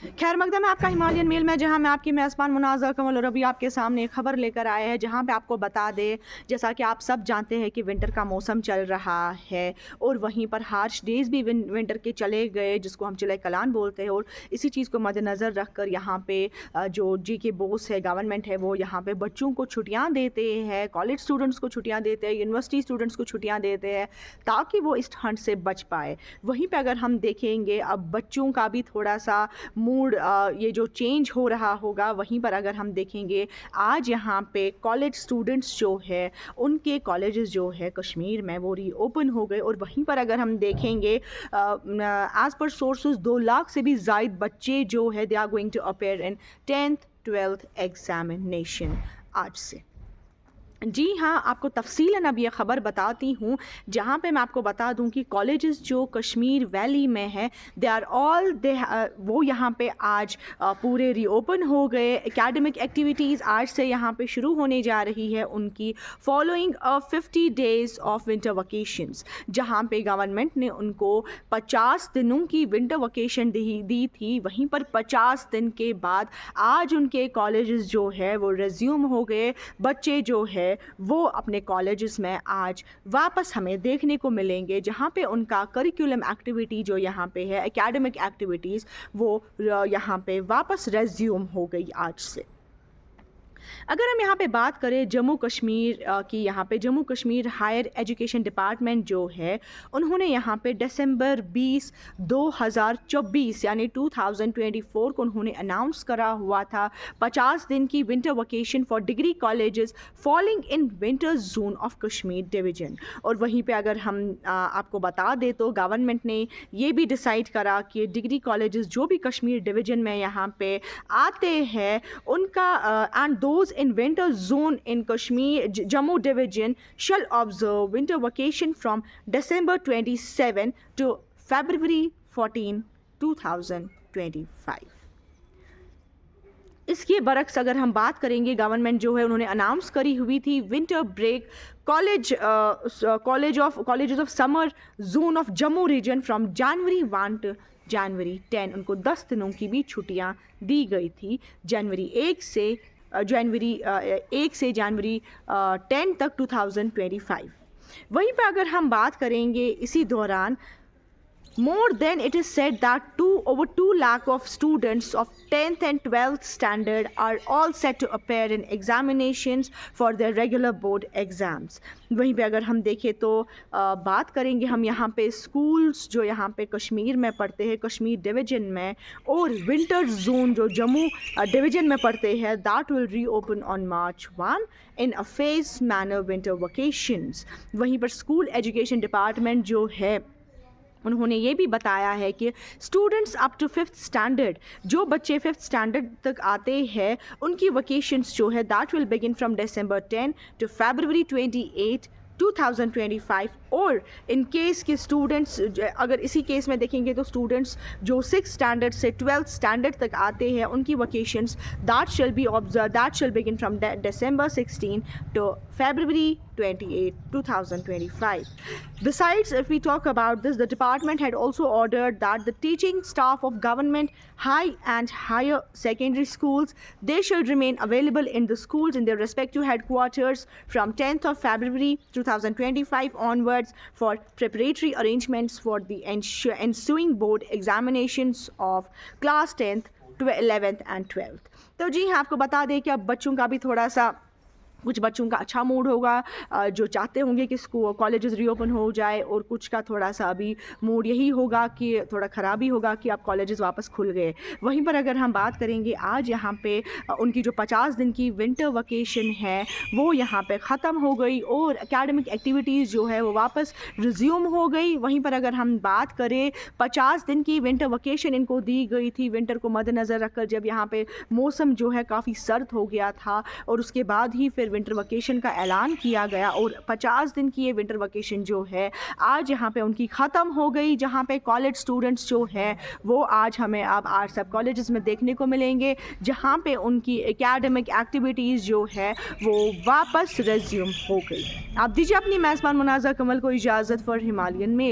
खैर मकदम है आपका हिमालयन मेल में, जहां मैं आपकी मेज़बान मुनाज़ा कमल और अभी आपके सामने एक खबर लेकर आए हैं, जहां पे आपको बता दें, जैसा कि आप सब जानते हैं कि विंटर का मौसम चल रहा है और वहीं पर हार्श डेज़ भी विंटर के चले गए, जिसको हम चिल्लाए कलान बोलते हैं। और इसी चीज़ को मद्देनज़र रखकर यहाँ पे जो जी के बोस है, गवर्नमेंट है, वो यहाँ पे बच्चों को छुट्टियाँ देते हैं, कॉलेज स्टूडेंट्स को छुट्टियाँ देते हैं, यूनिवर्सिटी स्टूडेंट्स को छुट्टियाँ देते हैं, ताकि वो इस ठंड से बच पाए। वहीं पे अगर हम देखेंगे, अब बच्चों का भी थोड़ा सा मूड ये जो चेंज हो रहा होगा। वहीं पर अगर हम देखेंगे, आज यहाँ पे कॉलेज स्टूडेंट्स जो है, उनके कॉलेजेस जो है कश्मीर में वो रीओपन हो गए। और वहीं पर अगर हम देखेंगे, एज़ पर सोर्सेज 2 लाख से भी ज़ायद बच्चे जो है they are going to appear in 10th 12th examination आज से। जी हाँ, आपको तफ़सीलन अब ये ख़बर बताती हूँ, जहाँ पे मैं आपको बता दूँ कि कॉलेजेस जो कश्मीर वैली में हैं, दे आर ऑल वो यहाँ पे आज पूरे रीओपन हो गए। एकेडमिक एक्टिविटीज़ आज से यहाँ पे शुरू होने जा रही है उनकी, following 50 days of winter vacations, जहाँ पे गवर्नमेंट ने उनको 50 दिनों की विंटर वकेशन दी थी। वहीं पर 50 दिन के बाद आज उनके कॉलेजेस जो है वो रिज्यूम हो गए। बच्चे जो है वो अपने कॉलेजेस में आज वापस हमें देखने को मिलेंगे, जहाँ पे उनका करिकुलम एक्टिविटी जो यहाँ पे है, एकेडमिक एक्टिविटीज़, वो यहाँ पे वापस रेज्यूम हो गई आज से। अगर हम यहाँ पे बात करें जम्मू कश्मीर की, यहाँ पे Jammu Kashmir higher education department जो है, उन्होंने यहाँ पे दिसंबर 20 2024 यानी 2024 को उन्होंने अनाउंस करा हुआ था 50 दिन की winter vacation for degree colleges falling in winter zone of Kashmir division. और वहीं पे अगर हम आपको बता दें तो गवर्नमेंट ने ये भी डिसाइड करा कि डिग्री कॉलेजेस जो भी कश्मीर डिवीज़न में यहाँ पे आते हैं, उनका and those in winter zone in Kashmir, Jammu division shall observe winter vacation from December 27 to February 14, 2025। इसके बरक्स अगर हम बात करेंगे, गवर्नमेंट जो है उन्होंने अनाउंस करी हुई थी winter break colleges of summer zone of Jammu region from January 1 to January 10। उनको 10 दिनों की भी छुट्टियां दी गई थी, जनवरी 1 से जनवरी 10 तक 2025। वहीं पर अगर हम बात करेंगे, इसी दौरान more than it is said that over 2 lakh of students of 10th and 12th standard are all set to appear in examinations for their regular board exams। वहीं पे अगर हम देखें तो बात करेंगे हम यहाँ पे स्कूल्स जो यहाँ पे कश्मीर में पढ़ते हैं, कश्मीर डिवीज़न में, और विंटर जोन जो जम्मू डिवीज़न में पढ़ते हैं, that will reopen on March 1 in a phase manner winter vacations. वहीं पर स्कूल एजुकेशन डिपार्टमेंट जो है, उन्होंने ये भी बताया है कि students up to 5th standard, जो बच्चे 5th स्टैंडर्ड तक आते हैं, उनकी वकेशंस जो है that will begin from December 10 to February 28, 2025। और इन केस के स्टूडेंट्स, अगर इसी केस में देखेंगे तो स्टूडेंट्स जो 6th स्टैंडर्ड से 12th स्टैंडर्ड तक आते हैं, उनकी vacations that shell begin from December 16 to February 28, 2025। Besides, if we talk about this, the department had also ordered that the teaching staff of government high and higher secondary schools, they shall remain available in the schools in their respective headquarters from 10th of February 2025 onwards for preparatory arrangements for the ensuing board examinations of class 10th, 11th and 12th। तो जी हाँ, आपको बता दें कि अब बच्चों का भी थोड़ा सा, कुछ बच्चों का अच्छा मूड होगा जो चाहते होंगे कि स्कूल कॉलेजेस रीओपन हो जाए, और कुछ का थोड़ा सा अभी मूड यही होगा कि थोड़ा ख़राबी होगा कि अब कॉलेजेस वापस खुल गए। वहीं पर अगर हम बात करेंगे, आज यहाँ पे उनकी जो 50 दिन की विंटर वकेशन है वो यहाँ पे ख़त्म हो गई और एकेडमिक एक्टिविटीज़ जो है वो वापस रिज्यूम हो गई। वहीं पर अगर हम बात करें, 50 दिन की विंटर वकेशन इनको दी गई थी विंटर को मद्देनज़र रखकर, जब यहाँ पे मौसम जो है काफ़ी सर्द हो गया था, और उसके बाद ही फिर विंटर वकेशन का ऐलान किया गया। और 50 दिन की ये विंटर वकेशन जो है आज यहाँ पे उनकी ख़त्म हो गई, जहाँ पे कॉलेज स्टूडेंट्स जो है वो आज हमें अब आर्ट सब कॉलेजेस में देखने को मिलेंगे, जहाँ पे उनकी एकेडमिक एक्टिविटीज़ जो है वो वापस रेज्यूम हो गई। आप दीजिए अपनी मेज़बान मुनाज़ा कमल को इजाज़त फॉर हिमालयन मेल।